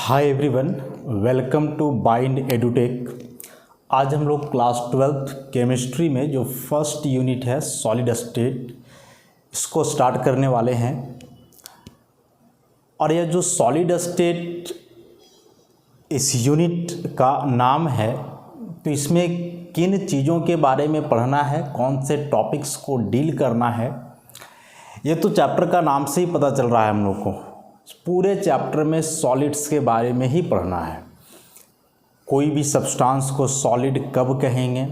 Hi everyone, welcome to Bind Edutech. आज हम लोग क्लास 12th केमिस्ट्री में जो फर्स्ट यूनिट है सॉलिड स्टेट, इसको स्टार्ट करने वाले हैं। और यह जो सॉलिड स्टेट इस यूनिट का नाम है, तो इसमें किन चीज़ों के बारे में पढ़ना है, कौन से टॉपिक्स को डील करना है, ये तो चैप्टर का नाम से ही पता चल रहा है हम लोग को। पूरे चैप्टर में सॉलिड्स के बारे में ही पढ़ना है। कोई भी सब्सटेंस को सॉलिड कब कहेंगे,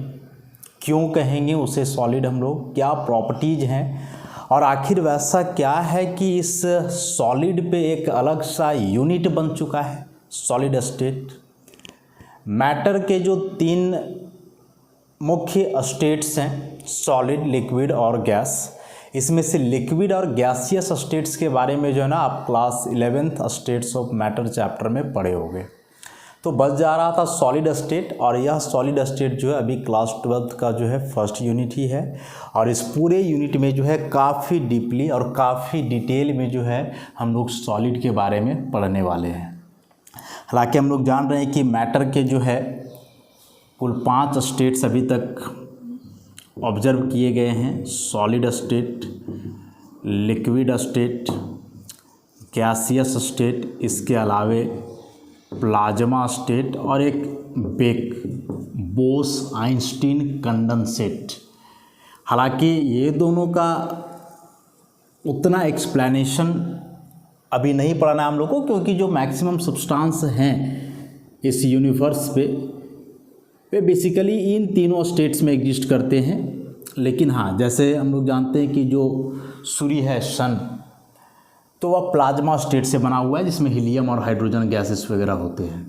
क्यों कहेंगे उसे सॉलिड हम लोग, क्या प्रॉपर्टीज़ हैं, और आखिर वैसा क्या है कि इस सॉलिड पे एक अलग सा यूनिट बन चुका है सॉलिड स्टेट। मैटर के जो तीन मुख्य स्टेट्स हैं, सॉलिड, लिक्विड और गैस, इसमें से लिक्विड और गैसियस स्टेट्स के बारे में जो है ना आप class 11th states of matter chapter में पढ़े होंगे। तो बच जा रहा था सॉलिड स्टेट, और यह सॉलिड स्टेट जो है अभी क्लास 12th का जो है फर्स्ट यूनिट ही है। और इस पूरे यूनिट में जो है काफ़ी डीपली और काफ़ी डिटेल में जो है हम लोग सॉलिड के बारे में पढ़ने वाले हैं। हालांकि हम लोग जान रहे हैं कि मैटर के जो है कुल 5 स्टेट्स अभी तक ऑब्जर्व किए गए हैं, solid state, liquid state, gaseous state, इसके अलावे प्लाज्मा स्टेट और एक बोस-आइंस्टीन कंडेंसेट। हालांकि ये दोनों का उतना एक्सप्लेनेशन अभी नहीं पढ़ना है हम लोग को, क्योंकि जो मैक्सिमम सब्सटेंस हैं इस यूनिवर्स पे वे बेसिकली इन तीनों स्टेट्स में एग्जिस्ट करते हैं। लेकिन हाँ, जैसे हम लोग जानते हैं कि जो सूर्य है, सन, तो वह प्लाज्मा स्टेट से बना हुआ है, जिसमें हीलियम और हाइड्रोजन गैसेस वगैरह होते हैं।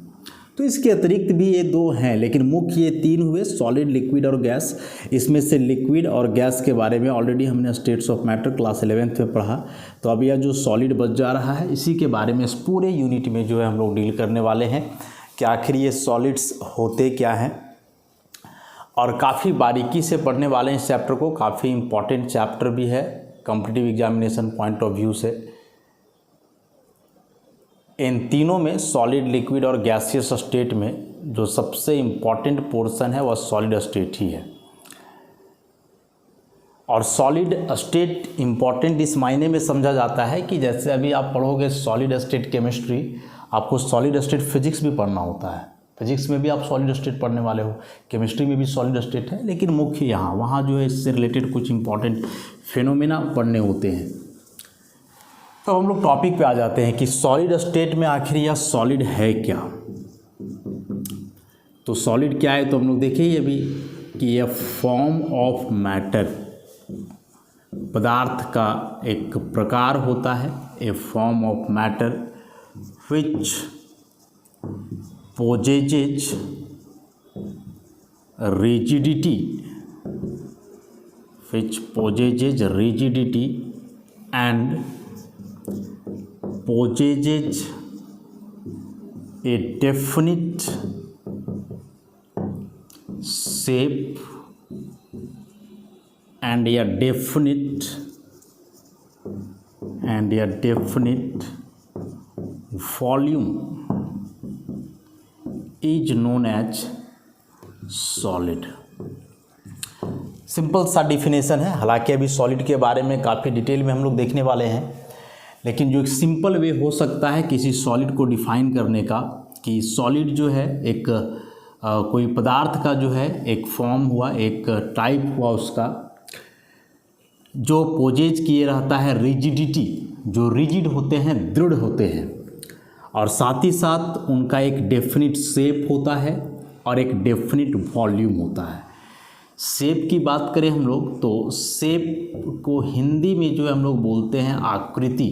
तो इसके अतिरिक्त भी ये दो हैं, लेकिन मुख्य ये तीन हुए, सॉलिड, लिक्विड और गैस। इसमें से लिक्विड और गैस के बारे में ऑलरेडी हमने states of matter class 11th में पढ़ा। तो अब यह जो सॉलिड बच जा रहा है, इसी के बारे में इस पूरे यूनिट में जो है हम लोग डील करने वाले हैं कि आखिर ये सॉलिड्स होते क्या हैं, और काफ़ी बारीकी से पढ़ने वाले हैं इस चैप्टर को। काफ़ी इम्पॉर्टेंट चैप्टर भी है competitive examination point of view से। इन तीनों में, सॉलिड, लिक्विड और गैसियस स्टेट में, जो सबसे इम्पॉर्टेंट पोर्शन है वह सॉलिड स्टेट ही है। और सॉलिड स्टेट इम्पॉर्टेंट इस मायने में समझा जाता है कि जैसे अभी आप पढ़ोगे सॉलिड स्टेट केमिस्ट्री, आपको सॉलिड स्टेट फिजिक्स भी पढ़ना होता है। फिजिक्स में भी आप सॉलिड स्टेट पढ़ने वाले हो, केमिस्ट्री में भी सॉलिड स्टेट है, लेकिन मुख्य वहाँ जो है इससे रिलेटेड कुछ इंपॉर्टेंट फिनोमेना पढ़ने होते हैं। तो हम लोग टॉपिक पे आ जाते हैं कि सॉलिड स्टेट में आखिर यह सॉलिड है क्या। तो सॉलिड क्या है, तो हम लोग देखें अभी कि यह फॉर्म ऑफ मैटर, पदार्थ का एक प्रकार होता है, a form of matter which possesses rigidity and possesses a definite shape and a definite volume is known as solid. Simple सा डिफिनेशन है। हालांकि अभी सॉलिड के बारे में काफ़ी डिटेल में हम लोग देखने वाले हैं, लेकिन जो एक सिंपल वे हो सकता है किसी सॉलिड को डिफाइन करने का, कि सॉलिड जो है एक कोई पदार्थ का जो है एक फॉर्म हुआ, एक टाइप हुआ उसका, जो पोजेज किए रहता है रिजिडिटी, जो रिजिड होते हैं, दृढ़ होते हैं, और साथ ही साथ उनका एक डेफिनिट शेप होता है और एक डेफिनिट वॉल्यूम होता है। शेप की बात करें हम लोग, तो शेप को हिंदी में जो है हम लोग बोलते हैं आकृति।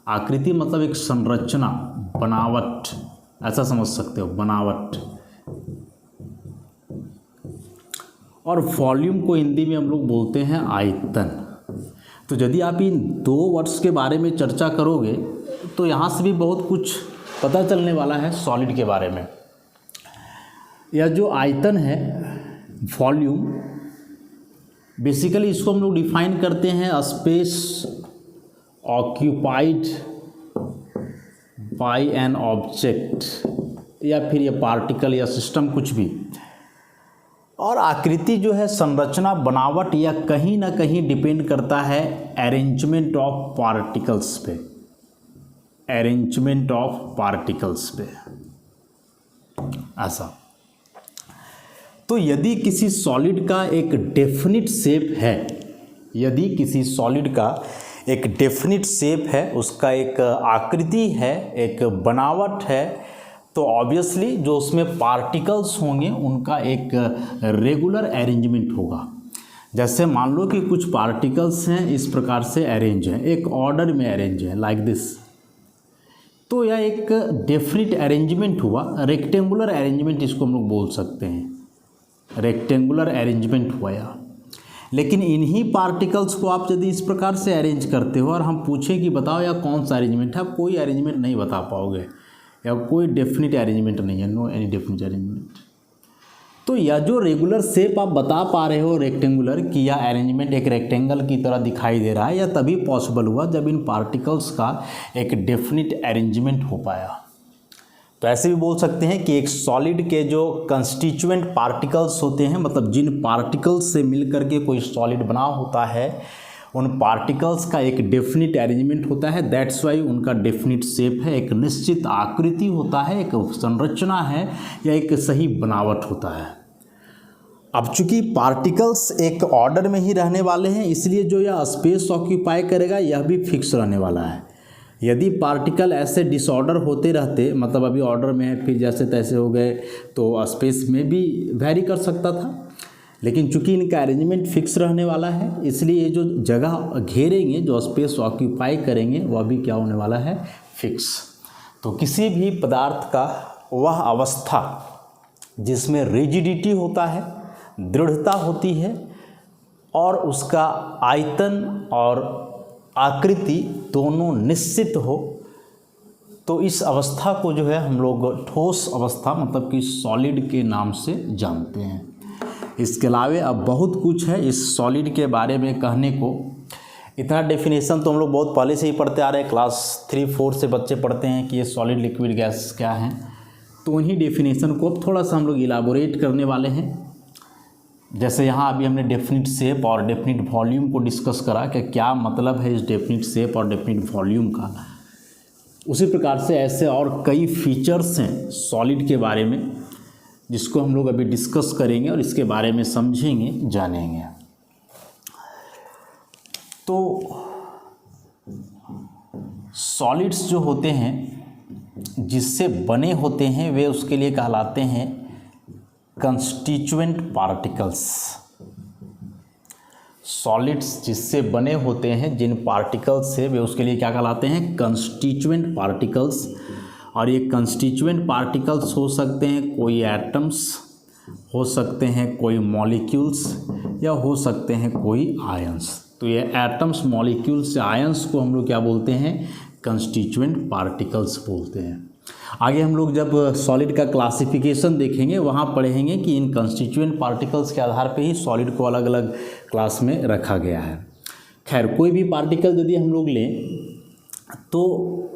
आकृति मतलब एक संरचना, बनावट, ऐसा समझ सकते हो, बनावट। और वॉल्यूम को हिंदी में हम लोग बोलते हैं आयतन। तो यदि आप इन दो वर्ड्स के बारे में चर्चा करोगे तो यहाँ से भी बहुत कुछ पता चलने वाला है सॉलिड के बारे में। यह जो आयतन है, वॉल्यूम, बेसिकली इसको हम लोग डिफाइन करते हैं space occupied classify an object, या फिर ये पार्टिकल या सिस्टम कुछ भी। और आकृति जो है संरचना, बनावट या कहीं ना कहीं डिपेंड करता है अरेंजमेंट ऑफ पार्टिकल्स पे, अरेंजमेंट ऑफ पार्टिकल्स पे, ऐसा। तो यदि किसी सॉलिड का एक डेफिनिट शेप है, यदि किसी सॉलिड का एक डेफिनिट शेप है, उसका एक आकृति है, एक बनावट है, तो ऑब्वियसली जो उसमें पार्टिकल्स होंगे उनका एक रेगुलर अरेंजमेंट होगा। जैसे मान लो कि कुछ पार्टिकल्स हैं इस प्रकार से अरेंज हैं, एक ऑर्डर में अरेंज है लाइक दिस, तो यह एक डेफिनिट अरेंजमेंट हुआ, रेक्टेंगुलर अरेंजमेंट इसको हम लोग बोल सकते हैं, रेक्टेंगुलर अरेंजमेंट हुआ यह। लेकिन इन्हीं पार्टिकल्स को आप यदि इस प्रकार से अरेंज करते हो और हम पूछें कि बताओ यह कौन सा अरेंजमेंट है, आप कोई अरेंजमेंट नहीं बता पाओगे, या कोई डेफिनिट अरेंजमेंट नहीं है, नो एनी डेफिनिट अरेंजमेंट। तो यह जो रेगुलर शेप आप बता पा रहे हो रेक्टेंगुलर, कि यह अरेंजमेंट एक रेक्टेंगल की तरह दिखाई दे रहा है, यह तभी पॉसिबल हुआ जब इन पार्टिकल्स का एक डेफिनिट अरेंजमेंट हो पाया। तो ऐसे भी बोल सकते हैं कि एक सॉलिड के जो कंस्टिट्यूएंट पार्टिकल्स होते हैं, मतलब जिन पार्टिकल्स से मिल करके कोई सॉलिड बना होता है, उन पार्टिकल्स का एक डेफिनिट अरेंजमेंट होता है, दैट्स वाई उनका डेफिनिट शेप है, एक निश्चित आकृति होता है, एक संरचना है, या एक सही बनावट होता है। अब चूंकि पार्टिकल्स एक ऑर्डर में ही रहने वाले हैं, इसलिए जो यह स्पेस ऑक्यूपाई करेगा यह भी फिक्स रहने वाला है। यदि पार्टिकल ऐसे डिसऑर्डर होते रहते, मतलब अभी ऑर्डर में है फिर जैसे तैसे हो गए, तो स्पेस में भी वैरी कर सकता था। लेकिन चूंकि इनका अरेंजमेंट फिक्स रहने वाला है, इसलिए ये जो जगह घेरेंगे, जो स्पेस ऑक्यूपाई करेंगे, वह भी क्या होने वाला है, फिक्स। तो किसी भी पदार्थ का वह अवस्था जिसमें रिजिडिटी होता है, दृढ़ता होती है, और उसका आयतन और आकृति दोनों निश्चित हो, तो इस अवस्था को जो है हम लोग ठोस अवस्था, मतलब कि सॉलिड के नाम से जानते हैं। इसके अलावे अब बहुत कुछ है इस सॉलिड के बारे में कहने को। इतना डेफिनेशन तो हम लोग बहुत पहले से ही पढ़ते आ रहे हैं, क्लास 3-4 से बच्चे पढ़ते हैं कि ये सॉलिड लिक्विड गैस क्या हैं। तो उन्हीं डेफिनेशन को अब थोड़ा सा हम लोग इलाबोरेट करने वाले हैं। जैसे यहाँ अभी हमने डेफिनिट शेप और डेफिनिट वॉल्यूम को डिस्कस करा कि क्या मतलब है इस डेफिनिट शेप और डेफिनिट वॉल्यूम का, उसी प्रकार से ऐसे और कई फीचर्स हैं सॉलिड के बारे में जिसको हम लोग अभी डिस्कस करेंगे और इसके बारे में समझेंगे, जानेंगे। तो सॉलिड्स जो होते हैं, जिससे बने होते हैं, वे उसके लिए कहलाते हैं कंस्टिट्यूएंट पार्टिकल्स। सॉलिड्स जिससे बने होते हैं, जिन पार्टिकल्स से, वे उसके लिए क्या कहलाते हैं, कंस्टिट्यूएंट पार्टिकल्स। और ये कंस्टिट्यूएंट पार्टिकल्स हो सकते हैं कोई एटम्स, हो सकते हैं कोई मॉलिक्यूल्स, या हो सकते हैं कोई आयंस। तो ये एटम्स, मॉलिक्यूल्स या आयंस को हम लोग क्या बोलते हैं, कंस्टिट्यूएंट पार्टिकल्स बोलते हैं। आगे हम लोग जब सॉलिड का क्लासिफिकेशन देखेंगे, वहाँ पढ़ेंगे कि इन कंस्टिट्यूएंट पार्टिकल्स के आधार पे ही सॉलिड को अलग अलग क्लास में रखा गया है। खैर, कोई भी पार्टिकल यदि हम लोग लें, तो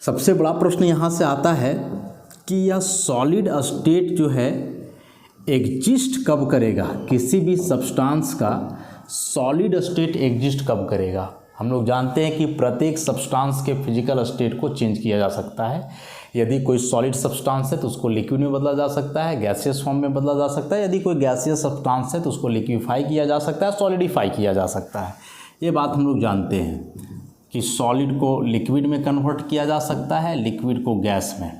सबसे बड़ा प्रश्न यहाँ से आता है कि यह सॉलिड स्टेट जो है एग्जिस्ट कब करेगा, किसी भी सब्सटेंस का सॉलिड स्टेट एग्जिस्ट कब करेगा। हम लोग जानते हैं कि प्रत्येक सब्सटेंस के फिजिकल स्टेट को चेंज किया जा सकता है। यदि कोई सॉलिड सब्सटेंस है तो उसको लिक्विड में बदला जा सकता है, गैसियस फॉर्म में बदला जा सकता है। यदि कोई गैसियस सब्सटेंस है तो उसको लिक्विफाई किया जा सकता है, सॉलिडिफाई किया जा सकता है। ये बात हम लोग जानते हैं कि सॉलिड को लिक्विड में कन्वर्ट किया जा सकता है, लिक्विड को गैस में।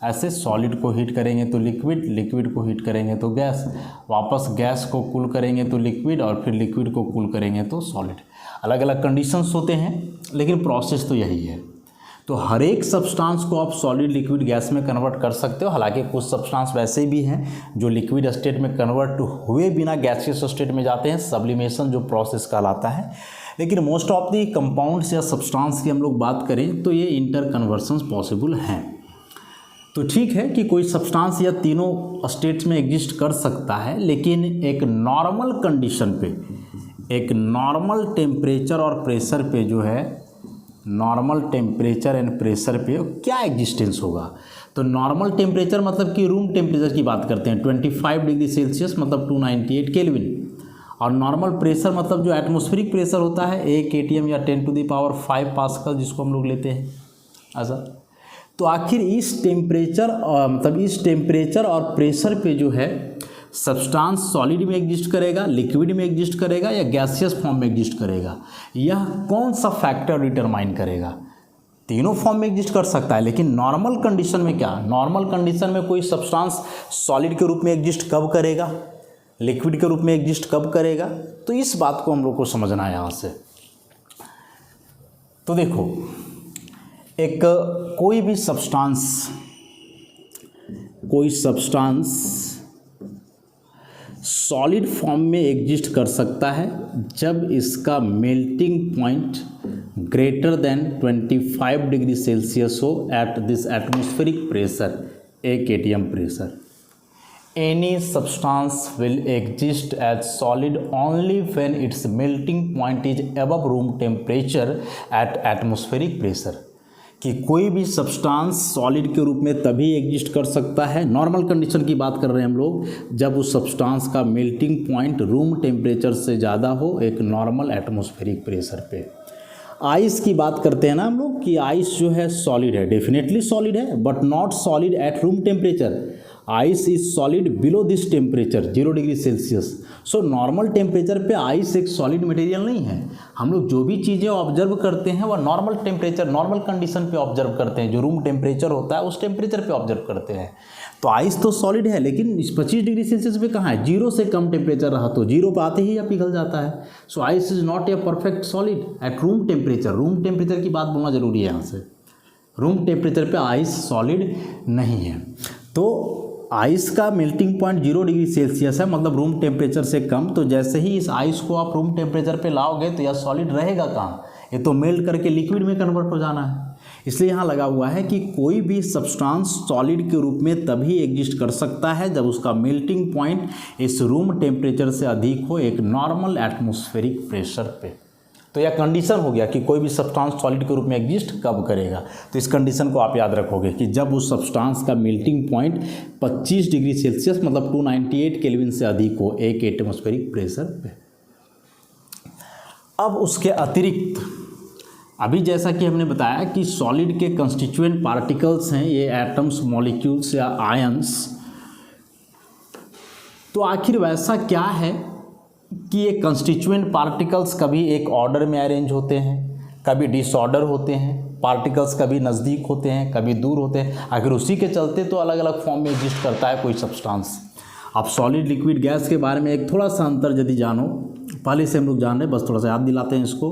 ऐसे सॉलिड को हीट करेंगे तो लिक्विड, लिक्विड को हीट करेंगे तो गैस, वापस गैस को कूल करेंगे तो लिक्विड, और फिर लिक्विड को कूल करेंगे तो सॉलिड। अलग अलग कंडीशंस होते हैं, लेकिन प्रोसेस तो यही है। तो हर एक सब्सटेंस को आप सॉलिड, लिक्विड, गैस में कन्वर्ट कर सकते हो। हालांकि कुछ सब्सटेंस वैसे भी हैं जो लिक्विड स्टेट में कन्वर्ट हुए बिना गैसियस स्टेट में जाते हैं, सब्लिमेशन जो प्रोसेस कहलाता है। लेकिन मोस्ट ऑफ दी कंपाउंड्स या सब्सटेंस की हम लोग बात करें तो ये इंटर कन्वर्सन्स पॉसिबल हैं। तो ठीक है कि कोई सब्सटेंस या तीनों स्टेट्स में एग्जिस्ट कर सकता है, लेकिन एक नॉर्मल कंडीशन पे, एक नॉर्मल टेम्परेचर और प्रेशर पे जो है नॉर्मल टेम्परेचर एंड प्रेशर पे क्या एग्जिस्टेंस होगा। तो नॉर्मल टेम्परेचर मतलब कि रूम टेम्परेचर की बात करते हैं 25 डिग्री सेल्सियस मतलब 298 केल्विन, और नॉर्मल प्रेशर मतलब जो एटमॉस्फेरिक प्रेशर होता है 1 atm या 10⁵ पास्कल जिसको हम लोग लेते हैं ऐसा। तो आखिर इस टेम्परेचर और प्रेशर पे जो है सब्सटेंस सॉलिड में एग्जिस्ट करेगा, लिक्विड में एग्जिस्ट करेगा या गैसियस फॉर्म में एग्जिस्ट करेगा, यह कौन सा फैक्टर डिटरमाइन करेगा। तीनों फॉर्म में एग्जिस्ट कर सकता है, लेकिन नॉर्मल कंडीशन में क्या, नॉर्मल कंडीशन में कोई सब्सटेंस सॉलिड के रूप में एग्जिस्ट कब करेगा, लिक्विड के रूप में एग्जिस्ट कब करेगा। तो इस बात को हम लोग को समझना है यहाँ से। तो देखो, एक कोई सब्सटेंस सॉलिड फॉर्म में एग्जिस्ट कर सकता है जब इसका melting point greater than 25 degree Celsius हो at this atmospheric pressure 1 atm pressure. Any substance will exist as solid only when its melting point is above room temperature at atmospheric pressure। कि कोई भी substance solid के रूप में तभी exist कर सकता है, नॉर्मल कंडीशन की बात कर रहे हैं हम लोग, जब उस सब्सटेंस का मेल्टिंग पॉइंट रूम टेम्परेचर से ज़्यादा हो एक नॉर्मल एटमॉस्फेरिक प्रेशर पे। आइस की बात करते हैं ना हम लोग कि आइस जो है सॉलिड है, डेफिनेटली सॉलिड है, but not solid at room temperature. Ice is solid below this temperature 0 degree Celsius. So normal temperature पे आइस एक सॉलिड मटेरियल नहीं है। हम लोग जो भी चीज़ें ऑब्जर्व करते हैं वह नॉर्मल टेम्परेचर, नॉर्मल कंडीशन पे ऑब्जर्व करते हैं, जो रूम टेम्परेचर होता है उस टेम्परेचर पे ऑब्जर्व करते हैं। तो आइस तो सॉलिड है, लेकिन इस 25 डिग्री सेल्सियस पे कहाँ है, 0 से कम टेम्परेचर रहा तो 0 पे आते ही या पिघल जाता है। So ice is not a perfect solid at room temperature. Room temperature की बात बोलना जरूरी है यहाँ से। रूम टेम्परेचर पे आइस सॉलिड नहीं है। तो आइस का मेल्टिंग पॉइंट 0 डिग्री सेल्सियस है, मतलब रूम टेम्परेचर से कम। तो जैसे ही इस आइस को आप रूम टेम्परेचर पे लाओगे तो यह सॉलिड रहेगा कहाँ, ये तो मेल्ट करके लिक्विड में कन्वर्ट हो जाना है। इसलिए यहाँ लगा हुआ है कि कोई भी सब्सटेंस सॉलिड के रूप में तभी एग्जिस्ट कर सकता है जब उसका मेल्टिंग पॉइंट इस रूम टेम्परेचर से अधिक हो एक नॉर्मल एटमॉस्फेरिक प्रेशर पे। तो यह कंडीशन हो गया कि कोई भी सब्सटेंस सॉलिड के रूप में एग्जिस्ट कब करेगा। तो इस कंडीशन को आप याद रखोगे कि जब उस सब्सटेंस का मेल्टिंग पॉइंट 25 डिग्री सेल्सियस मतलब 298 केल्विन से अधिक हो एक एटमॉस्फेरिक प्रेशर पे। अब उसके अतिरिक्त अभी जैसा कि हमने बताया कि सॉलिड के कंस्टिट्यूएंट पार्टिकल्स हैं ये एटम्स, मॉलिक्यूल्स या आयंस। तो आखिर वैसा क्या है कि ये कंस्टिट्यूएंट पार्टिकल्स कभी एक ऑर्डर में अरेंज होते हैं, कभी डिसऑर्डर होते हैं, पार्टिकल्स कभी नज़दीक होते हैं कभी दूर होते हैं। आखिर उसी के चलते तो अलग अलग फॉर्म में एग्जिस्ट करता है कोई सब्सटेंस। आप सॉलिड, लिक्विड, गैस के बारे में एक थोड़ा सा अंतर यदि जानो, पहले से हम लोग जान रहे हैं, बस थोड़ा सा याद दिलाते हैं इसको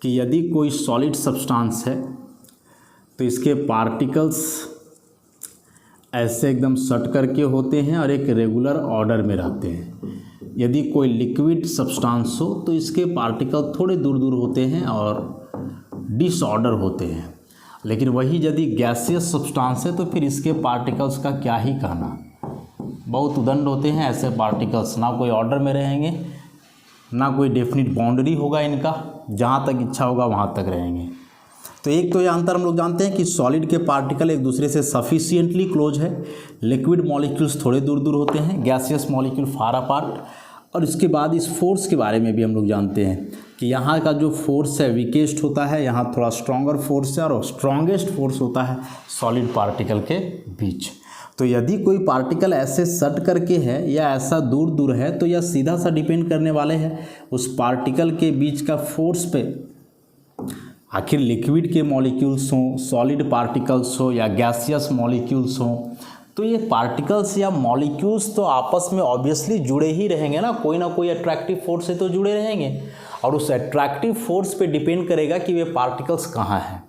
कि यदि कोई सॉलिड सब्सटेंस है तो इसके पार्टिकल्स ऐसे एकदम सट करके होते हैं और एक रेगुलर ऑर्डर में रहते हैं। यदि कोई लिक्विड सब्सटेंस हो तो इसके पार्टिकल थोड़े दूर दूर होते हैं और डिसऑर्डर होते हैं। लेकिन वही यदि गैसियस सब्सटेंस है तो फिर इसके पार्टिकल्स का क्या ही कहना, बहुत उदंड होते हैं ऐसे पार्टिकल्स, ना कोई ऑर्डर में रहेंगे ना कोई डेफिनिट बाउंड्री होगा इनका, जहाँ तक इच्छा होगा वहाँ तक रहेंगे। तो एक तो यह अंतर हम लोग जानते हैं कि सॉलिड के पार्टिकल एक दूसरे से सफिशिएंटली क्लोज है, लिक्विड मॉलिक्यूल्स थोड़े दूर दूर होते हैं, गैसियस मॉलिक्यूल फार अपार्ट। और इसके बाद इस फोर्स के बारे में भी हम लोग जानते हैं कि यहाँ का जो फोर्स है वीकेस्ट होता है, यहाँ थोड़ा स्ट्रॉन्गर फोर्स है और स्ट्रॉन्गेस्ट फोर्स होता है सॉलिड पार्टिकल के बीच। तो यदि कोई पार्टिकल ऐसे सट करके है या ऐसा दूर दूर है तो यह सीधा सा डिपेंड करने वाले हैं उस पार्टिकल के बीच का फोर्स पे। आखिर लिक्विड के मॉलिक्यूल्स हों, सॉलिड पार्टिकल्स हो या गैसियस मॉलिक्यूल्स हों, तो ये पार्टिकल्स या मॉलिक्यूल्स तो आपस में ऑब्वियसली जुड़े ही रहेंगे ना कोई अट्रैक्टिव फोर्स से तो जुड़े रहेंगे। और उस अट्रैक्टिव फोर्स पे डिपेंड करेगा कि वे पार्टिकल्स कहाँ हैं।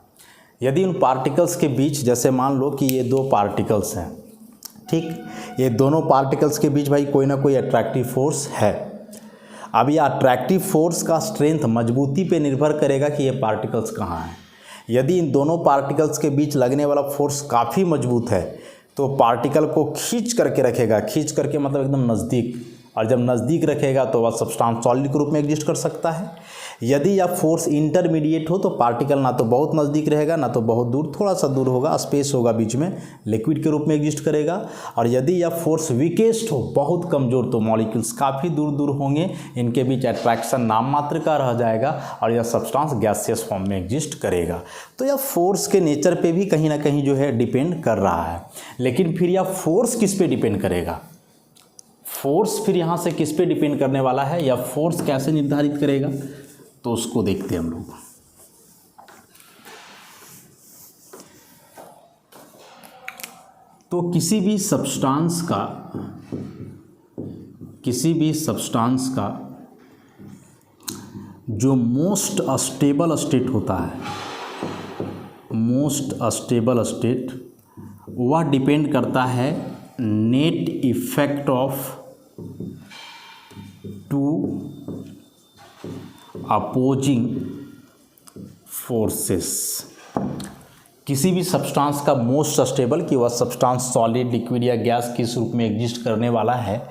यदि उन पार्टिकल्स के बीच, जैसे मान लो कि ये दो पार्टिकल्स हैं, ठीक, ये दोनों पार्टिकल्स के बीच भाई कोई ना कोई अट्रैक्टिव फोर्स है। अब ये अट्रैक्टिव फोर्स का स्ट्रेंथ, मजबूती पे निर्भर करेगा कि ये पार्टिकल्स कहाँ हैं। यदि इन दोनों पार्टिकल्स के बीच लगने वाला फोर्स काफ़ी मजबूत है तो पार्टिकल को खींच करके रखेगा, खींच करके मतलब एकदम नज़दीक, और जब नज़दीक रखेगा तो वह सब्सटेंस सॉलिड के रूप में एग्जिस्ट कर सकता है। यदि यह फोर्स इंटरमीडिएट हो तो पार्टिकल ना तो बहुत नज़दीक रहेगा ना तो बहुत दूर, थोड़ा सा दूर होगा, स्पेस होगा बीच में, लिक्विड के रूप में एग्जिस्ट करेगा। और यदि यह फोर्स वीकेस्ट हो, बहुत कमज़ोर, तो मॉलिक्यूल्स काफ़ी दूर दूर होंगे, इनके बीच अट्रैक्शन नाम मात्र का रह जाएगा और यह सब्सटेंस गैसियस फॉर्म में एग्जिस्ट करेगा। तो यह फोर्स के नेचर पे भी कहीं ना कहीं जो है डिपेंड कर रहा है। लेकिन फिर यह फोर्स किस पे डिपेंड करेगा? फोर्स फिर यहाँ से किस पे डिपेंड करने वाला है, या फोर्स कैसे निर्धारित करेगा, तो उसको देखते हैं हम लोग। तो किसी भी सब्सटेंस का जो मोस्ट स्टेबल स्टेट होता है, मोस्ट स्टेबल स्टेट, वह डिपेंड करता है net effect of to opposing forces. किसी भी सब्सटेंस का मोस्ट स्टेबल, कि वह सब्सटेंस सॉलिड, लिक्विड या गैस किस रूप में एग्जिस्ट करने वाला है,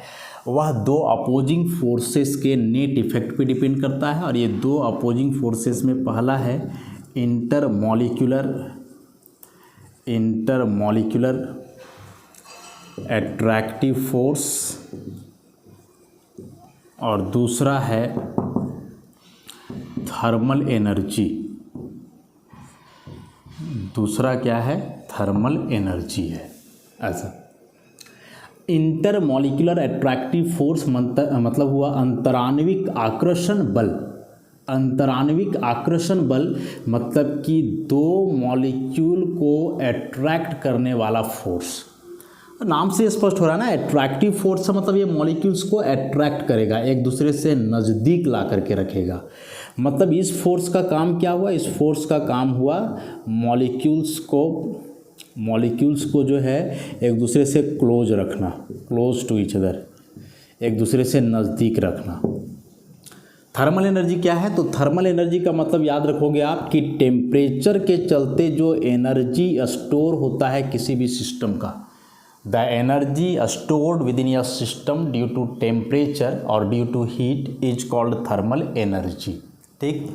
वह दो अपोजिंग फोर्सेस के नेट इफेक्ट पे डिपेंड करता है। और ये दो अपोजिंग फोर्सेस में पहला है इंटरमॉलिक्यूलर एट्रैक्टिव फोर्स, और दूसरा है थर्मल एनर्जी। दूसरा क्या है? थर्मल एनर्जी है। ऐसा इंटरमॉलिक्यूलर एट्रैक्टिव फोर्स मतलब हुआ अंतराण्विक आकर्षण बल। अंतराण्विक आकर्षण बल मतलब कि दो मॉलिक्यूल को अट्रैक्ट करने वाला फोर्स। नाम से स्पष्ट हो रहा है ना, अट्रैक्टिव फोर्स मतलब ये मॉलिक्यूल्स को अट्रैक्ट करेगा, एक दूसरे से नज़दीक ला करके रखेगा। मतलब इस फोर्स का काम क्या हुआ? इस फोर्स का काम हुआ मॉलिक्यूल्स को जो है एक दूसरे से क्लोज रखना, क्लोज टू ईच अदर, एक दूसरे से नज़दीक रखना। थर्मल एनर्जी क्या है? तो थर्मल एनर्जी का मतलब याद रखोगे आप कि टेम्परेचर के चलते जो एनर्जी स्टोर होता है किसी भी सिस्टम का, the energy stored within your system due to temperature और due to heat is called thermal energy. ठीक,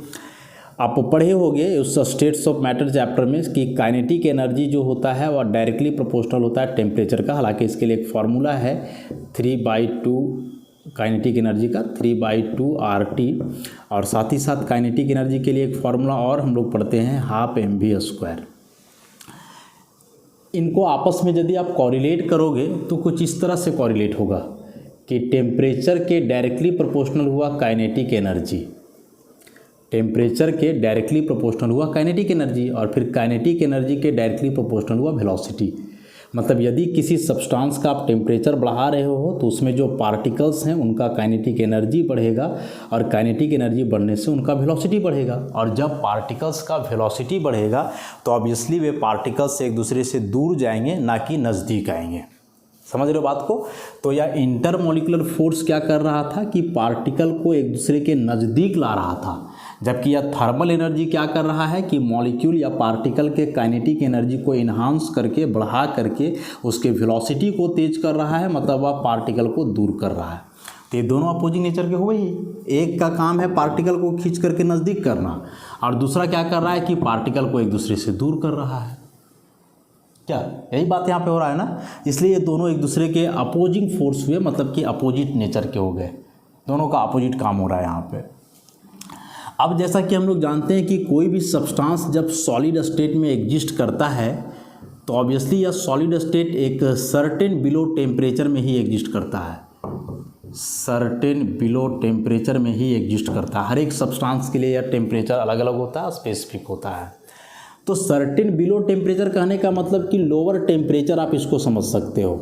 आप पढ़े होंगे उस स्टेट्स ऑफ मैटर चैप्टर में कि काइनेटिक एनर्जी जो होता है वह डायरेक्टली प्रोपोर्शनल होता है टेम्परेचर का। हालांकि इसके लिए एक फार्मूला है 3/2 काइनेटिक एनर्जी का, 3/2 RT, और साथ ही साथ काइनेटिक एनर्जी के लिए एक फार्मूला और हम लोग पढ़ते हैं 12 mv²। इनको आपस में यदि आप कॉरिलेट करोगे तो कुछ इस तरह से कॉरिलेट होगा कि टेम्परेचर के डायरेक्टली प्रोपोर्शनल हुआ काइनेटिक एनर्जी, टेम्परेचर के डायरेक्टली प्रोपोर्शनल हुआ काइनेटिक एनर्जी, और फिर काइनेटिक एनर्जी के डायरेक्टली प्रोपोर्शनल हुआ वेलोसिटी। मतलब यदि किसी सब्सटेंस का आप टेम्परेचर बढ़ा रहे हो तो उसमें जो पार्टिकल्स हैं उनका काइनेटिक एनर्जी बढ़ेगा, और काइनेटिक एनर्जी बढ़ने से उनका वेलोसिटी बढ़ेगा। और जब पार्टिकल्स का वेलोसिटी बढ़ेगा तो ऑब्वियसली वे पार्टिकल्स एक दूसरे से दूर जाएंगे, ना कि नज़दीक आएंगे। समझ रहे हो बात को? तो यह इंटरमॉलिक्यूलर फोर्स क्या कर रहा था कि पार्टिकल को एक दूसरे के नज़दीक ला रहा था, जबकि यह थर्मल एनर्जी क्या कर रहा है कि मॉलिक्यूल या पार्टिकल के काइनेटिक एनर्जी को इन्हांस करके, बढ़ा करके उसके वेलोसिटी को तेज कर रहा है, मतलब वह पार्टिकल को दूर कर रहा है। तो ये दोनों अपोजिंग नेचर के हुए ही। एक का काम है पार्टिकल को खींच करके नज़दीक करना, और दूसरा क्या कर रहा है कि पार्टिकल को एक दूसरे से दूर कर रहा है। क्या यही बात यहाँ पे हो रहा है ना? इसलिए ये दोनों एक दूसरे के अपोजिंग फोर्स हुए, मतलब कि अपोजिट नेचर के हो गए, दोनों का अपोजिट काम हो रहा है यहाँ पे। अब जैसा कि हम लोग जानते हैं कि कोई भी सब्सटेंस जब सॉलिड स्टेट में एग्जिस्ट करता है तो ऑब्वियसली यह सॉलिड स्टेट एक सर्टेन बिलो टेम्परेचर में ही एग्जिस्ट करता है, सर्टेन बिलो टेम्परेचर में ही एग्जिस्ट करता है। हर एक सब्सटेंस के लिए यह टेम्परेचर अलग अलग होता है, स्पेसिफिक होता है। तो सर्टेन बिलो टेम्परेचर कहने का मतलब कि लोअर टेम्परेचर आप इसको समझ सकते हो।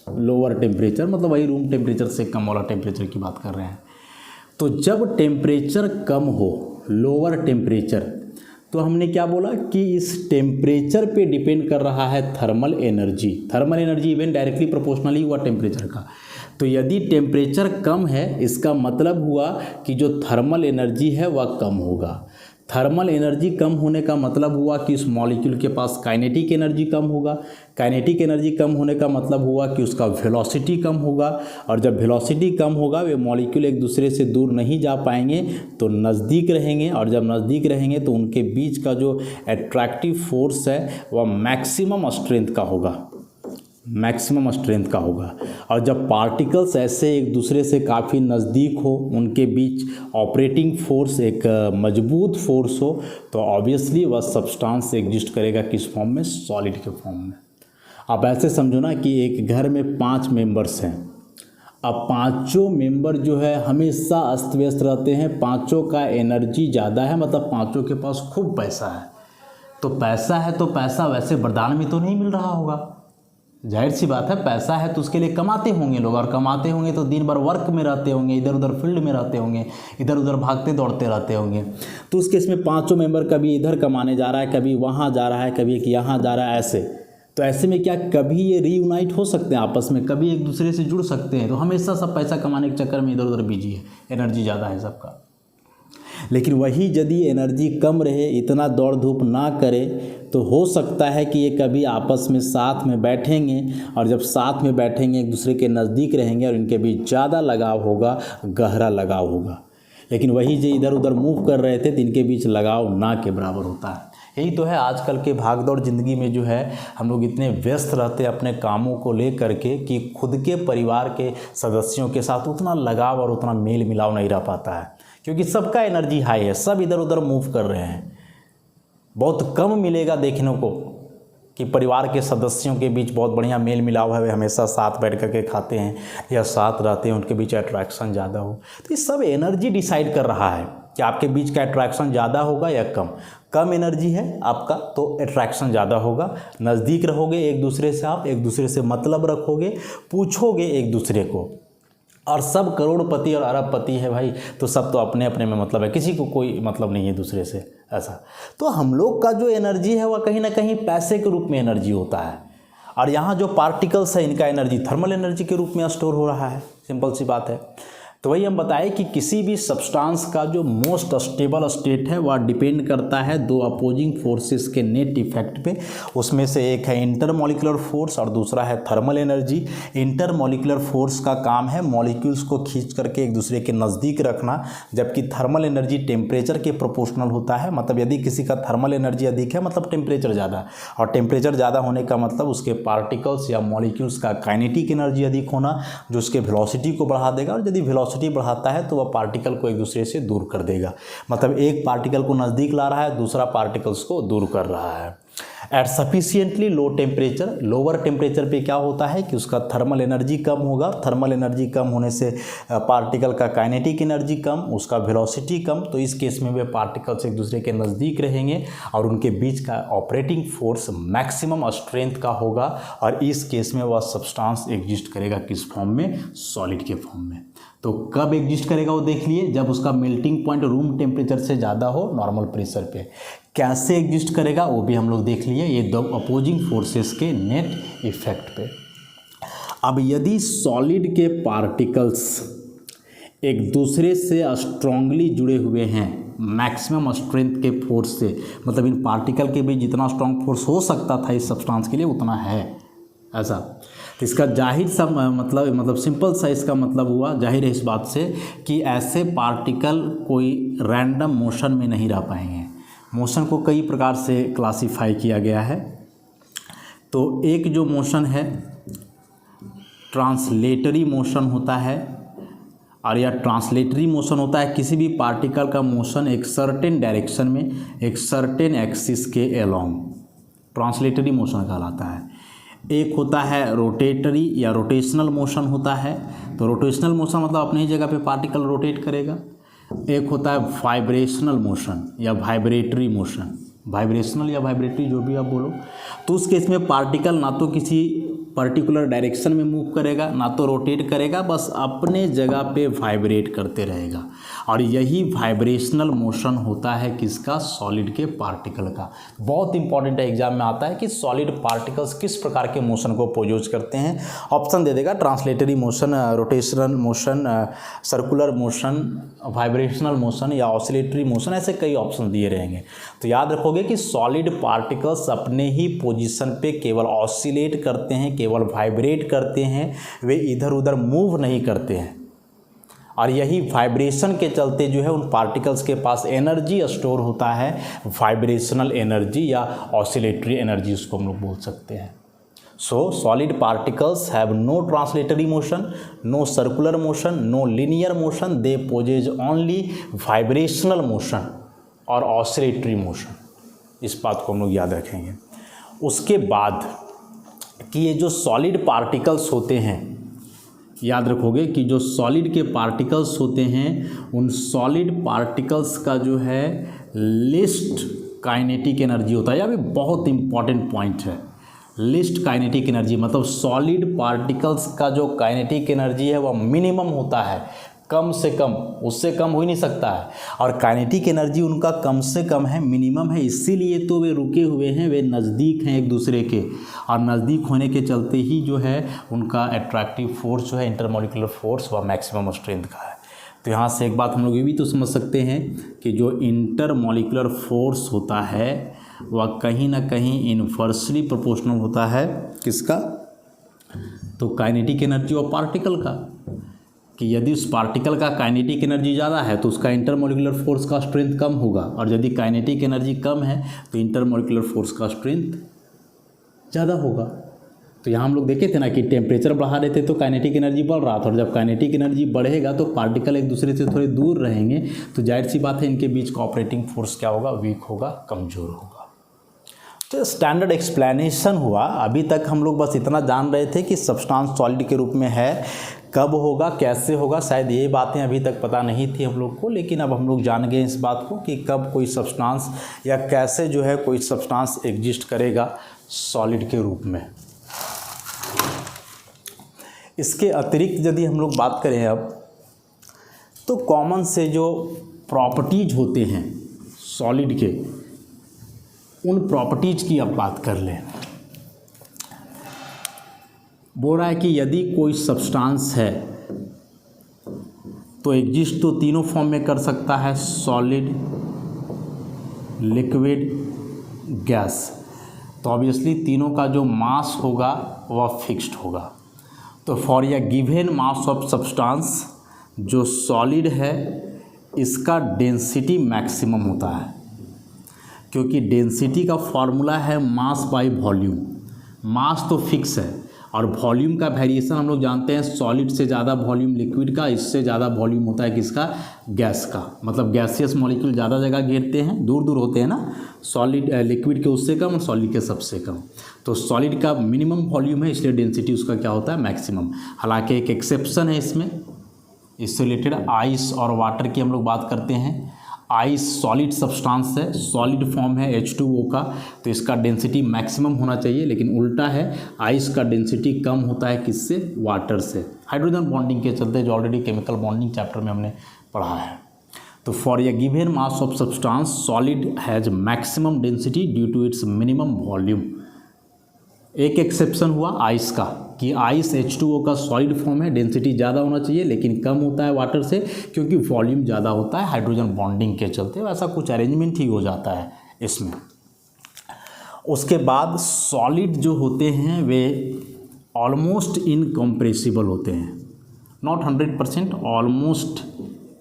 लोअर टेम्परेचर मतलब वही रूम टेम्परेचर से कम वाला टेम्परेचर की बात कर रहे हैं। तो जब टेम्परेचर कम हो, लोअर टेम्परेचर, तो हमने क्या बोला कि इस टेम्परेचर पे डिपेंड कर रहा है thermal energy. Thermal energy even directly proportionally हुआ टेम्परेचर का। तो यदि टेम्परेचर कम है इसका मतलब हुआ कि जो थर्मल एनर्जी है वह कम होगा। थर्मल एनर्जी कम होने का मतलब हुआ कि उस मॉलिक्यूल के पास काइनेटिक एनर्जी कम होगा। काइनेटिक एनर्जी कम होने का मतलब हुआ कि उसका वेलोसिटी कम होगा, और जब वेलोसिटी कम होगा वे मॉलिक्यूल एक दूसरे से दूर नहीं जा पाएंगे तो नज़दीक रहेंगे, और जब नज़दीक रहेंगे तो उनके बीच का जो एट्रैक्टिव फोर्स है वह मैक्सिमम स्ट्रेंथ का होगा, मैक्सिमम स्ट्रेंथ का होगा। और जब पार्टिकल्स ऐसे एक दूसरे से काफ़ी नज़दीक हो, उनके बीच ऑपरेटिंग फोर्स एक मजबूत फोर्स हो, तो ऑब्वियसली वह सब्सटेंस एग्जिस्ट करेगा किस फॉर्म में, सॉलिड के फॉर्म में। आप ऐसे समझो ना कि एक घर में 5 मेंबर्स हैं, अब पांचों मेंबर जो है हमेशा अस्त व्यस्त रहते हैं, पांचों का एनर्जी ज़्यादा है, मतलब पांचों के पास खूब पैसा है। तो पैसा वैसे वरदान में तो नहीं मिल रहा होगा, जाहिर सी बात है, पैसा है तो उसके लिए कमाते होंगे लोग, और कमाते होंगे तो दिन भर वर्क में रहते होंगे, इधर उधर फील्ड में रहते होंगे, इधर उधर भागते दौड़ते रहते होंगे। तो उस केस में पांचों मेंबर कभी इधर कमाने जा रहा है, कभी वहाँ जा रहा है, कभी एक यहाँ जा रहा है, ऐसे। तो ऐसे में क्या कभी ये रीयूनाइट हो सकते हैं आपस में, कभी एक दूसरे से जुड़ सकते हैं? तो हमेशा सब पैसा कमाने के चक्कर में इधर उधर बिजी है, एनर्जी ज़्यादा है सबका। लेकिन वही यदि एनर्जी कम रहे, इतना दौड़ धूप ना करे, तो हो सकता है कि ये कभी आपस में साथ में बैठेंगे, और जब साथ में बैठेंगे एक दूसरे के नज़दीक रहेंगे और इनके बीच ज़्यादा लगाव होगा, गहरा लगाव होगा। लेकिन वही जो इधर उधर मूव कर रहे थे तो इनके बीच लगाव ना के बराबर होता है। यही तो है आजकल के भागदौड़ ज़िंदगी में, जो है हम लोग इतने व्यस्त रहते हैं अपने कामों को ले करके कि खुद के परिवार के सदस्यों के साथ उतना लगाव और उतना मेल मिलाव नहीं रह पाता है, क्योंकि सबका एनर्जी हाई है, सब इधर उधर मूव कर रहे हैं। बहुत कम मिलेगा देखने को कि परिवार के सदस्यों के बीच बहुत बढ़िया मेल मिलाव है, वे हमेशा साथ बैठ कर के खाते हैं या साथ रहते हैं, उनके बीच अट्रैक्शन ज़्यादा हो। तो ये सब एनर्जी डिसाइड कर रहा है कि आपके बीच का अट्रैक्शन ज़्यादा होगा या कम। कम एनर्जी है आपका तो अट्रैक्शन ज़्यादा होगा, नज़दीक रहोगे एक दूसरे से, आप एक दूसरे से मतलब रखोगे, पूछोगे एक दूसरे को। और सब करोड़पति और अरबपति है भाई, तो सब तो अपने अपने में मतलब है, किसी को कोई मतलब नहीं है दूसरे से, ऐसा। तो हम लोग का जो एनर्जी है वह कहीं ना कहीं पैसे के रूप में एनर्जी होता है, और यहाँ जो पार्टिकल्स है इनका एनर्जी थर्मल एनर्जी के रूप में स्टोर हो रहा है। सिंपल सी बात है। तो वही हम बताएं कि किसी भी सब्सटेंस का जो मोस्ट स्टेबल स्टेट है वह डिपेंड करता है दो अपोजिंग फोर्सेस के नेट इफेक्ट पे। उसमें से एक है इंटरमॉलिक्यूलर फोर्स और दूसरा है थर्मल एनर्जी। इंटरमॉलिक्यूलर फोर्स का काम है मॉलिक्यूल्स को खींच करके एक दूसरे के नज़दीक रखना, जबकि थर्मल एनर्जी टेम्परेचर के प्रोपोर्शनल होता है। मतलब यदि किसी का थर्मल एनर्जी अधिक है मतलब टेम्परेचर ज़्यादा, और टेम्परेचर ज़्यादा होने का मतलब उसके पार्टिकल्स या मॉलिक्यूल्स का काइनेटिक एनर्जी अधिक होना, जो उसके वेलोसिटी को बढ़ा देगा, और यदि वेलोसिटी बढ़ाता है तो वह पार्टिकल को एक दूसरे से दूर कर देगा। मतलब एक पार्टिकल को नज़दीक ला रहा है, दूसरा पार्टिकल्स को दूर कर रहा है। At sufficiently low temperature, lower temperature पे क्या होता है कि उसका थर्मल एनर्जी कम होगा। थर्मल एनर्जी कम होने से पार्टिकल का काइनेटिक एनर्जी कम, उसका वेलोसिटी कम। तो इस केस में वे पार्टिकल्स एक दूसरे के नज़दीक रहेंगे और उनके बीच का ऑपरेटिंग फोर्स मैक्सिमम स्ट्रेंथ का होगा, और इस केस में वह सब्सटेंस एग्जिस्ट करेगा किस फॉर्म में, सॉलिड के फॉर्म में। तो कब एग्जिस्ट करेगा वो देख लिए, जब उसका मेल्टिंग पॉइंट रूम टेम्परेचर से ज़्यादा हो नॉर्मल प्रेशर पे। कैसे एग्जिस्ट करेगा वो भी हम लोग देख लिए, ये दो अपोजिंग फोर्सेस के नेट इफेक्ट पे। अब यदि सॉलिड के पार्टिकल्स एक दूसरे से स्ट्रांगली जुड़े हुए हैं मैक्सिमम स्ट्रेंथ के फोर्स से, मतलब इन पार्टिकल के बीच जितना स्ट्रांग फोर्स हो सकता था इस सब्सटेंस के लिए उतना है, ऐसा। तो इसका जाहिर सा मतलब सिंपल सा इसका मतलब हुआ, जाहिर है इस बात से कि ऐसे पार्टिकल कोई रैंडम मोशन में नहीं रह पाएंगे। मोशन को कई प्रकार से क्लासिफाई किया गया है। तो एक जो मोशन है ट्रांसलेटरी मोशन होता है, और यह ट्रांसलेटरी मोशन होता है किसी भी पार्टिकल का मोशन एक सर्टेन डायरेक्शन में एक सर्टेन एक्सिस के अलोंग, ट्रांसलेटरी मोशन कहलाता है। एक होता है रोटेटरी या रोटेशनल मोशन होता है, तो रोटेशनल मोशन मतलब अपनी जगह पे पार्टिकल रोटेट करेगा। एक होता है वाइब्रेशनल मोशन या वाइब्रेटरी मोशन, वाइब्रेशनल या वाइब्रेटरी जो भी आप बोलो। तो उस केस में पार्टिकल ना तो किसी पर्टिकुलर डायरेक्शन में मूव करेगा, ना तो रोटेट करेगा, बस अपने जगह पे वाइब्रेट करते रहेगा। और यही वाइब्रेशनल मोशन होता है किसका, सॉलिड के पार्टिकल का। बहुत इंपॉर्टेंट है, एग्जाम में आता है कि सॉलिड पार्टिकल्स किस प्रकार के मोशन को प्रोड्यूस करते हैं। ऑप्शन दे देगा, translatory motion, rotational motion, circular motion, vibrational motion या ऑसिलेटरी मोशन, ऐसे कई ऑप्शन दिए रहेंगे। तो याद रखोगे कि सॉलिड पार्टिकल्स अपने ही पोजीशन पे केवल ऑसिलेट करते हैं, केवल वाइब्रेट करते हैं, वे इधर उधर मूव नहीं करते हैं। और यही वाइब्रेशन के चलते जो है उन पार्टिकल्स के पास एनर्जी स्टोर होता है, वाइब्रेशनल एनर्जी या ऑसिलेटरी एनर्जी उसको हम लोग बोल सकते हैं। So solid particles have no translatory motion, no circular motion, no linear motion, they possess only vibrational motion और ऑसिलेटरी मोशन। इस बात को हम लोग याद रखेंगे। उसके बाद कि ये जो सॉलिड पार्टिकल्स होते हैं, याद रखोगे कि जो सॉलिड के पार्टिकल्स होते हैं उन सॉलिड पार्टिकल्स का जो है लिस्ट काइनेटिक एनर्जी होता है। यह भी बहुत इंपॉर्टेंट पॉइंट है। लिस्ट काइनेटिक एनर्जी मतलब सॉलिड पार्टिकल्स का जो काइनेटिक एनर्जी है वह मिनिमम होता है, कम से कम, उससे कम हो ही नहीं सकता है। और काइनेटिक एनर्जी उनका कम से कम है, मिनिमम है, इसीलिए तो वे रुके हुए हैं, वे नज़दीक हैं एक दूसरे के। और नज़दीक होने के चलते ही जो है उनका एट्रैक्टिव फोर्स जो है, इंटरमॉलिक्यूलर फोर्स, वह मैक्सिमम स्ट्रेंथ का है। तो यहाँ से एक बात हम लोग ये भी तो समझ सकते हैं कि जो इंटरमॉलिक्यूलर फोर्स होता है वह कहीं ना कहीं इनवर्सली प्रोपोर्शनल होता है किसका, तो काइनेटिक एनर्जी और पार्टिकल का। कि यदि उस पार्टिकल का काइनेटिक एनर्जी ज़्यादा है तो उसका इंटरमॉलिक्यूलर फोर्स का स्ट्रेंथ कम होगा, और यदि काइनेटिक एनर्जी कम है तो इंटरमॉलिक्यूलर फोर्स का स्ट्रेंथ ज़्यादा होगा। तो यहाँ हम लोग देखे थे ना कि टेम्परेचर बढ़ा रहे थे तो काइनेटिक एनर्जी बढ़ रहा था, और जब काइनेटिक एनर्जी बढ़ेगा तो पार्टिकल एक दूसरे से थोड़े दूर रहेंगे, तो जाहिर सी बात है इनके बीच का ऑपरेटिंग फोर्स क्या होगा, वीक होगा, कमज़ोर होगा। तो स्टैंडर्ड एक्सप्लेनेशन हुआ। अभी तक हम लोग बस इतना जान रहे थे कि सब्सटेंस सॉलिड के रूप में है, कब होगा, कैसे होगा, शायद ये बातें अभी तक पता नहीं थी हम लोग को, लेकिन अब हम लोग जान गए इस बात को कि कब कोई सब्सटेंस या कैसे जो है कोई सब्सटेंस एग्जिस्ट करेगा सॉलिड के रूप में। इसके अतिरिक्त यदि हम लोग बात करें अब, तो कॉमन से जो प्रॉपर्टीज होते हैं सॉलिड के, उन प्रॉपर्टीज की अब बात कर लें। बोल रहा है कि यदि कोई सब्सटेंस है तो एग्जिस्ट तो तीनों फॉर्म में कर सकता है, सॉलिड, लिक्विड, गैस। तो ऑब्वियसली तीनों का जो मास होगा वह फिक्स्ड होगा। तो for a given mass of substance, जो सॉलिड है इसका डेंसिटी मैक्सिमम होता है, क्योंकि डेंसिटी का फॉर्मूला है मास बाय वॉल्यूम। मास तो फिक्स है और वॉल्यूम का वेरिएशन हम लोग जानते हैं, सॉलिड से ज़्यादा वॉल्यूम लिक्विड का, इससे ज़्यादा वॉल्यूम होता है किसका, गैस का। मतलब गैसियस मॉलिक्यूल ज़्यादा जगह घेरते हैं, दूर दूर होते हैं ना, सॉलिड लिक्विड के उससे कम और सॉलिड के सबसे कम। तो सॉलिड का मिनिमम वॉल्यूम है, इसलिए डेंसिटी उसका क्या होता है, मैक्सिमम। हालांकि एक एक्सेप्शन है इसमें, इससे रिलेटेड आइस और वाटर की हम लोग बात करते हैं। आइस सॉलिड सब्सटेंस है, सॉलिड फॉर्म है H2O का, तो इसका डेंसिटी मैक्सिमम होना चाहिए, लेकिन उल्टा है, आइस का डेंसिटी कम होता है किससे, वाटर से, हाइड्रोजन बॉन्डिंग के चलते, जो ऑलरेडी केमिकल बॉन्डिंग चैप्टर में हमने पढ़ा है। तो for a given mass of substance solid has maximum density due to its minimum volume. एक एक्सेप्शन हुआ आइस का, कि आइस H2O का सॉलिड फॉर्म है, डेंसिटी ज़्यादा होना चाहिए लेकिन कम होता है वाटर से, क्योंकि वॉल्यूम ज़्यादा होता है हाइड्रोजन बॉन्डिंग के चलते। वैसा कुछ अरेंजमेंट ही हो जाता है इसमें। उसके बाद सॉलिड जो होते हैं वे ऑलमोस्ट इनकम्प्रेसिबल होते हैं, नॉट 100%, ऑलमोस्ट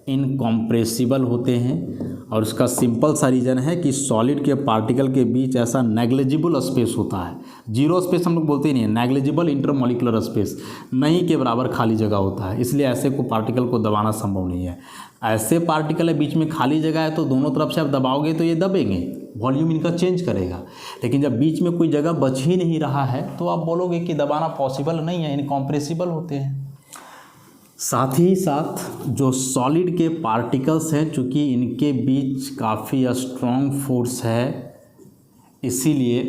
इनकम्प्रेसिबल होते हैं। और उसका सिंपल सा रीज़न है कि सॉलिड के पार्टिकल के बीच ऐसा नेग्लिजिबल स्पेस होता है, जीरो स्पेस हम लोग बोलते ही नहीं है, नेग्लिजिबल इंटरमॉलिक्यूलर स्पेस, नहीं के बराबर खाली जगह होता है, इसलिए ऐसे को पार्टिकल को दबाना संभव नहीं है। ऐसे पार्टिकल है बीच में खाली जगह है तो दोनों तरफ से आप दबाओगे तो ये दबेंगे, वॉल्यूम इनका चेंज करेगा। लेकिन जब बीच में कोई जगह बच ही नहीं रहा है तो आप बोलोगे कि दबाना पॉसिबल नहीं है, इनकम्प्रेसिबल होते हैं। साथ ही साथ जो सॉलिड के पार्टिकल्स हैं, चूँकि इनके बीच काफ़ी स्ट्रॉन्ग फोर्स है, इसीलिए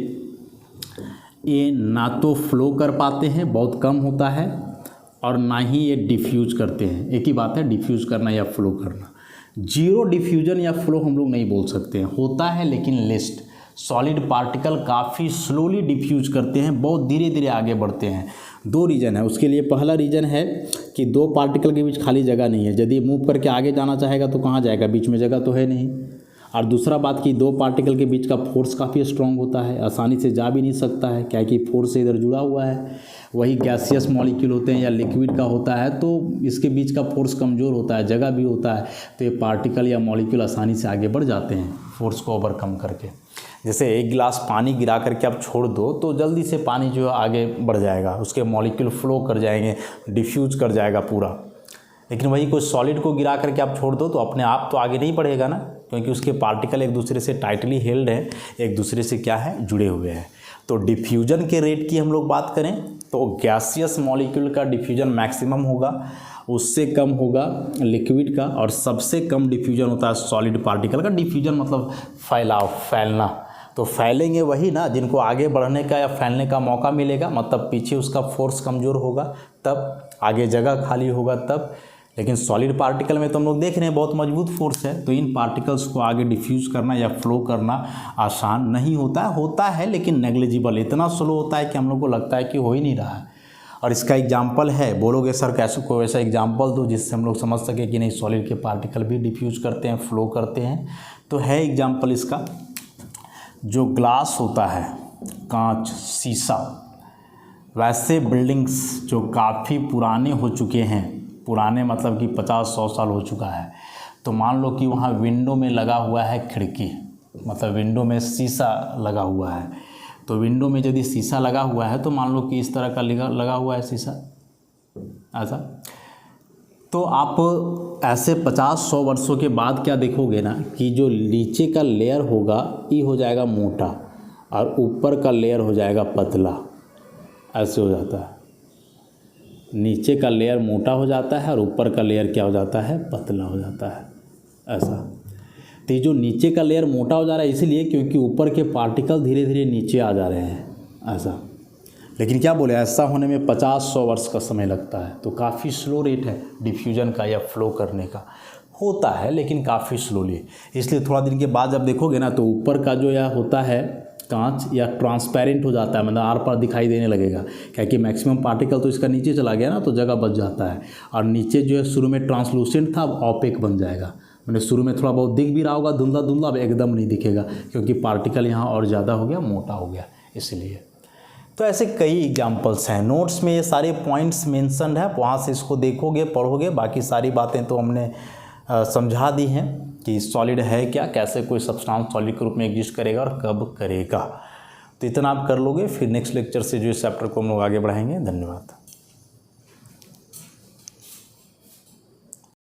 ये ना तो फ्लो कर पाते हैं, बहुत कम होता है, और ना ही ये डिफ्यूज करते हैं। एक ही बात है डिफ्यूज करना या फ्लो करना। जीरो डिफ्यूजन या फ्लो हम लोग नहीं बोल सकते हैं, होता है लेकिन लिस्ट। सॉलिड पार्टिकल काफ़ी स्लोली डिफ्यूज करते हैं, बहुत धीरे धीरे आगे बढ़ते हैं। दो रीज़न है उसके लिए। पहला रीज़न है कि दो पार्टिकल के बीच खाली जगह नहीं है, यदि मूव करके आगे जाना चाहेगा तो कहाँ जाएगा, बीच में जगह तो है नहीं। और दूसरा बात कि दो पार्टिकल के बीच का फोर्स काफ़ी स्ट्रॉन्ग होता है, आसानी से जा भी नहीं सकता है, क्या कि फोर्स से इधर जुड़ा हुआ है। वही गैसियस मॉलिक्यूल होते हैं या लिक्विड का होता है तो इसके बीच का फोर्स कमज़ोर होता है, जगह भी होता है, तो ये पार्टिकल या मॉलिक्यूल आसानी से आगे बढ़ जाते हैं फोर्स को ओवरकम करके। जैसे एक गिलास पानी गिरा करके आप छोड़ दो तो जल्दी से पानी जो है आगे बढ़ जाएगा, उसके मॉलिक्यूल फ्लो कर जाएंगे, डिफ्यूज कर जाएगा पूरा। लेकिन वही कोई सॉलिड को गिरा करके आप छोड़ दो तो अपने आप तो आगे नहीं बढ़ेगा ना, क्योंकि उसके पार्टिकल एक दूसरे से टाइटली हेल्ड हैं, एक दूसरे से क्या है, जुड़े हुए हैं। तो डिफ्यूजन के रेट की हम लोग बात करें तो गैसियस मॉलिक्यूल का डिफ्यूजन मैक्सिमम होगा, उससे कम होगा लिक्विड का, और सबसे कम डिफ्यूजन होता है सॉलिड पार्टिकल का। डिफ्यूजन मतलब फैलाव, फैलना। तो फैलेंगे वही ना जिनको आगे बढ़ने का या फैलने का मौका मिलेगा, मतलब पीछे उसका फोर्स कमज़ोर होगा तब, आगे जगह खाली होगा तब। लेकिन सॉलिड पार्टिकल में तो हम लोग देख रहे हैं बहुत मजबूत फोर्स है, तो इन पार्टिकल्स को आगे डिफ्यूज करना या फ्लो करना आसान नहीं होता है लेकिन नेग्लिजिबल, इतना स्लो होता है कि हम लोग को लगता है कि हो ही नहीं रहा है। और इसका एग्जाम्पल है, बोलोगे सर कैसे, को वैसा एग्जाम्पल दो जिससे हम लोग समझ सके कि नहीं सॉलिड के पार्टिकल भी डिफ्यूज करते हैं, फ्लो करते हैं। तो है एग्जाम्पल इसका, जो ग्लास होता है, कांच, शीशा, वैसे बिल्डिंग्स जो काफ़ी पुराने हो चुके हैं, पुराने मतलब कि 50-100 साल हो चुका है, तो मान लो कि वहाँ विंडो में लगा हुआ है खिड़की, मतलब विंडो में शीशा लगा हुआ है। तो विंडो में यदि शीशा लगा हुआ है तो मान लो कि इस तरह का लगा हुआ है शीशा ऐसा, तो आप ऐसे 50-100 वर्षों के बाद क्या देखोगे ना कि जो नीचे का लेयर होगा ये हो जाएगा मोटा और ऊपर का लेयर हो जाएगा पतला, ऐसे हो जाता है। नीचे का लेयर मोटा हो जाता है और ऊपर का लेयर क्या हो जाता है, पतला हो जाता है, ऐसा। तो जो नीचे का लेयर मोटा हो जा रहा है इसलिए क्योंकि ऊपर के पार्टिकल धीरे धीरे नीचे आ जा रहे हैं, ऐसा। लेकिन क्या बोले, ऐसा होने में 50-100 वर्ष का समय लगता है, तो काफ़ी स्लो रेट है डिफ्यूजन का या फ्लो करने का। होता है लेकिन काफ़ी स्लोली, इसलिए थोड़ा दिन के बाद जब देखोगे ना तो ऊपर का जो या होता है कांच या ट्रांसपेरेंट हो जाता है, मतलब आर पार दिखाई देने लगेगा, क्योंकि मैक्सिमम पार्टिकल तो इसका नीचे चला गया ना, तो जगह बच जाता है। और नीचे जो है शुरू में ट्रांसलूसेंट था, अब ऑपेक बन जाएगा, मैंने शुरू में थोड़ा बहुत दिख भी रहा होगा धुंधला धुंधला, अब एकदम नहीं दिखेगा क्योंकि पार्टिकल यहाँ और ज़्यादा हो गया, मोटा हो गया, इसलिए। तो ऐसे कई एग्जाम्पल्स हैं, नोट्स में ये सारे पॉइंट्स मेंशन है, वहाँ से इसको देखोगे पढ़ोगे, बाकी सारी बातें तो हमने समझा दी हैं कि सॉलिड है क्या, कैसे कोई सब्सटेंस सॉलिड के रूप में एग्जिस्ट करेगा और कब करेगा। तो इतना आप कर लोगे, फिर नेक्स्ट लेक्चर से जो इस चैप्टर को हम लोग आगे बढ़ाएंगे। धन्यवाद।